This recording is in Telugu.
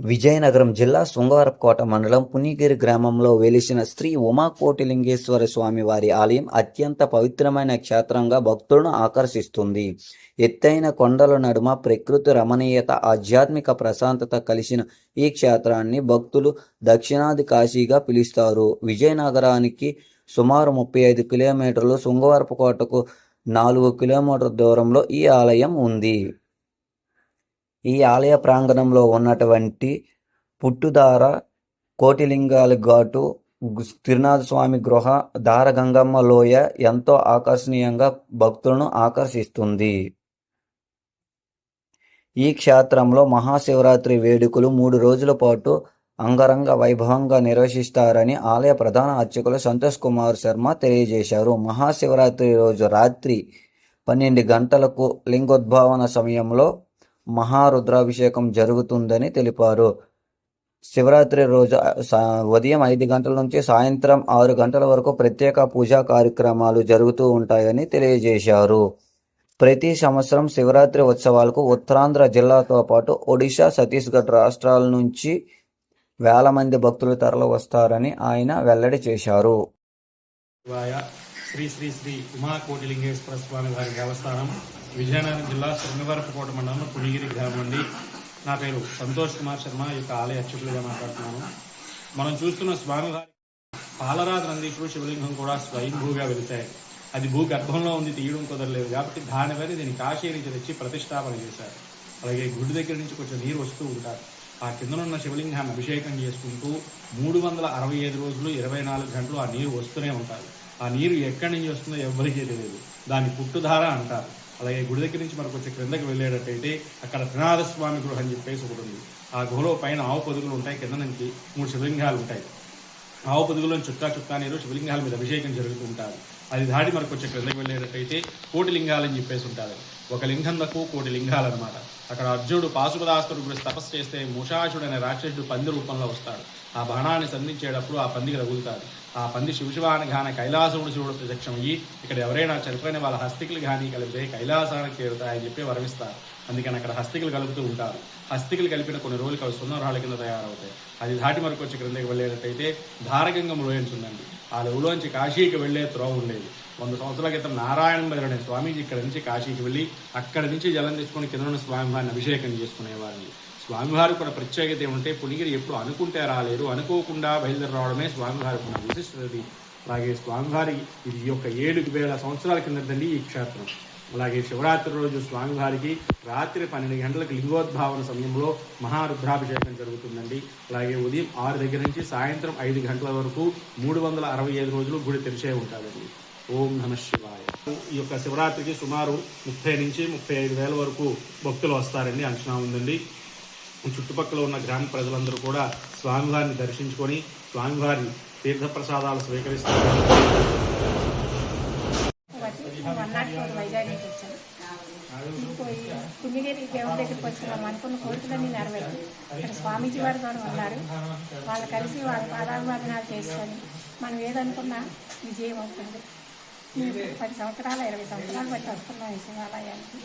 విజయనగరం జిల్లా శృంగవరపుకోట మండలం పునిగిరి గ్రామంలో వెలిసిన శ్రీ ఉమాకోటిలింగేశ్వర స్వామి వారి ఆలయం అత్యంత పవిత్రమైన క్షేత్రంగా భక్తులను ఆకర్షిస్తుంది. ఎత్తైన కొండల నడుమ ప్రకృతి రమణీయత, ఆధ్యాత్మిక ప్రశాంతత కలిసిన ఈ క్షేత్రాన్ని భక్తులు దక్షిణాది కాశీగా పిలుస్తారు. విజయనగరానికి సుమారు 35 కిలోమీటర్లు, శృంగవరపుకోటకు 4 కిలోమీటర్ల దూరంలో ఈ ఆలయం ఉంది. ఈ ఆలయ ప్రాంగణంలో ఉన్నటువంటి పుట్టుదార, కోటిలింగాల ఘాటు, త్రినాథ స్వామి గృహ, దారగంగమ్మ లోయ ఎంతో ఆకర్షణీయంగా భక్తులను ఆకర్షిస్తుంది. ఈ క్షేత్రంలో మహాశివరాత్రి వేడుకలు 3 రోజుల పాటు అంగరంగ వైభవంగా నిర్వహిస్తారని ఆలయ ప్రధాన అర్చకులు సంతోష్ కుమార్ శర్మ తెలియజేశారు. మహాశివరాత్రి రోజు రాత్రి 12 గంటలకు లింగోద్భావన సమయంలో మహారుద్రాభిషేకం జరుగుతుందని తెలిపారు. శివరాత్రి రోజు ఉదయం 5 గంటల నుంచి సాయంత్రం 6 గంటల వరకు ప్రత్యేక పూజా కార్యక్రమాలు జరుగుతూ ఉంటాయని తెలియజేశారు. ప్రతి సంవత్సరం శివరాత్రి ఉత్సవాలకు ఉత్తరాంధ్ర జిల్లాతో పాటు ఒడిశా, ఛత్తీస్గఢ్ రాష్ట్రాల నుంచి వేల మంది భక్తులు తరలి వస్తారని ఆయన వెల్లడి చేశారు. శ్రీ శ్రీ శ్రీ ఉమాకోటిలింగేశ్వర స్వామి వారి దేవస్థానం, విజయనగరం జిల్లా శృంగవరపుకోట మండలం పునిగిరి గ్రామం అండి. నా పేరు సంతోష్ కుమార్ శర్మ, ఈ యొక్క ఆలయ అర్చకులుగా మాట్లాడుతున్నాను. మనం చూస్తున్న స్వామివారి పాలరాజు నందీశ్వరుడు శివలింగం కూడా స్వయంభూగా వెలిశాయి. అది భూగర్భంలో ఉంది, తీయడం కుదరలేదు కాబట్టి దీన్ని కాశీ నుంచి తెచ్చి ప్రతిష్టాపన చేశారు. అలాగే గుడి దగ్గర నుంచి కొంచెం నీరు వస్తూ ఉంటారు. ఆ కిందనున్న శివలింగాన్ని అభిషేకం చేసుకుంటూ 365 రోజులు 24 గంటలు ఆ నీరు వస్తూనే ఉంటారు. ఆ నీరు ఎక్కడి నుంచి వస్తుందో ఎవ్వరికీ తెలియదు. దాన్ని పుట్టుధార అంటారు. అలాగే గుడి దగ్గర నుంచి మనకు వచ్చి క్రిందకి వెళ్ళేటట్టయితే అక్కడ త్రినాథ స్వామి గృహ అని చెప్పేసి ఒకటి ఉంది. ఆ గుహలో పైన ఆవు పొదుగులు ఉంటాయి, కింద నుంచి 3 శివలింగాలు ఉంటాయి. ఆవు పొదుగులను చుక్కా నీరు శివలింగాల మీద అభిషేకం జరుగుతూ ఉంటారు. అది దాటి మనకు వచ్చే క్రిందకి వెళ్ళేటట్టయితే కోటి లింగాలని చెప్పేసి ఉంటారు. ఒక లింగంలకు కోటి లింగాలు అనమాట. అక్కడ అర్జునుడు పాశుపదాస్త్రుడు గురించి తపస్సు చేస్తే మూషాసుడు అనే రాక్షసుడు పంది రూపంలో వస్తాడు. ఆ బాణాన్ని సంధించేటప్పుడు ఆ పందికి రగులుతాడు. ఆ పంది శివశివానికి గానే కైలాసముడు శివుడు ప్రత్యక్షమయ్యి ఇక్కడ ఎవరైనా చనిపోయిన వాళ్ళ హస్తికలు కానీ కలిపితే కైలాసానికి చేరుతాయని చెప్పి వరమిస్తారు. అందుకని అక్కడ హస్తికలు కలుపుతూ ఉంటారు. హస్తికలు కలిపిన కొన్ని రోజులు అవి సున్నరాళ్ళ కింద తయారవుతాయి. అది దాటి మనకు వచ్చి క్రిందకి వెళ్ళేటట్టయితే ధారగంగం లోయన్స్ ఉందండి. ఆ లోలోంచి కాశీకి వెళ్లే త్రోవ ఉండేది. 100 సంవత్సరాల క్రితం నారాయణ బదులనే స్వామీజీ ఇక్కడ నుంచి కాశీకి వెళ్ళి అక్కడి నుంచి జలం తెచ్చుకొని కింద స్వామివారిని అభిషేకం చేసుకునేవారిని. స్వామివారికి కూడా ప్రత్యేకత ఏమంటే పునిగిరి ఎప్పుడు అనుకుంటే రాలేరు, అనుకోకుండా బయలుదేరి రావడమే స్వామివారికి ఉన్న విశిష్టత. అలాగే స్వామివారి ఇది యొక్క 7,000 సంవత్సరాల కిందటండి ఈ క్షేత్రం. అలాగే శివరాత్రి రోజు స్వామివారికి రాత్రి 12 గంటలకు లింగోద్భావన సమయంలో మహారుద్రాభిషేకం జరుగుతుందండి. అలాగే ఉదయం 6 దగ్గర నుంచి సాయంత్రం 5 గంటల వరకు 365 రోజులు గుడి తెరిచే ఉంటుందండి. ఓం నమ శివాయ. ఈ యొక్క శివరాత్రికి సుమారు 30 నుంచి 35 వేల వరకు భక్తులు వస్తారండి అంచనా ఉందండి. చుట్టుపక్కల ఉన్న గ్రామ ప్రజలందరూ కూడా స్వామివారిని దర్శించుకొని స్వామివారి తీర్థప్రసాదాలు స్వీకరిస్తారు. వైజాగ్ నుంచి వచ్చాను. పుణ్యగిరి దేవుడి దగ్గరికి వచ్చినాం. అనుకున్న కోరికలన్నీ నెరవేరు. ఇక్కడ స్వామీజీ వారు కూడా ఉన్నారు. వాళ్ళు కలిసి వాళ్ళ పాదాభివందనాలు చేసుకొని మనం ఏదనుకున్నా విజయం అవుతుంది. 10 సంవత్సరాలు 20 సంవత్సరాలు బట్టి వస్తున్నాం ఈ శివాలయానికి.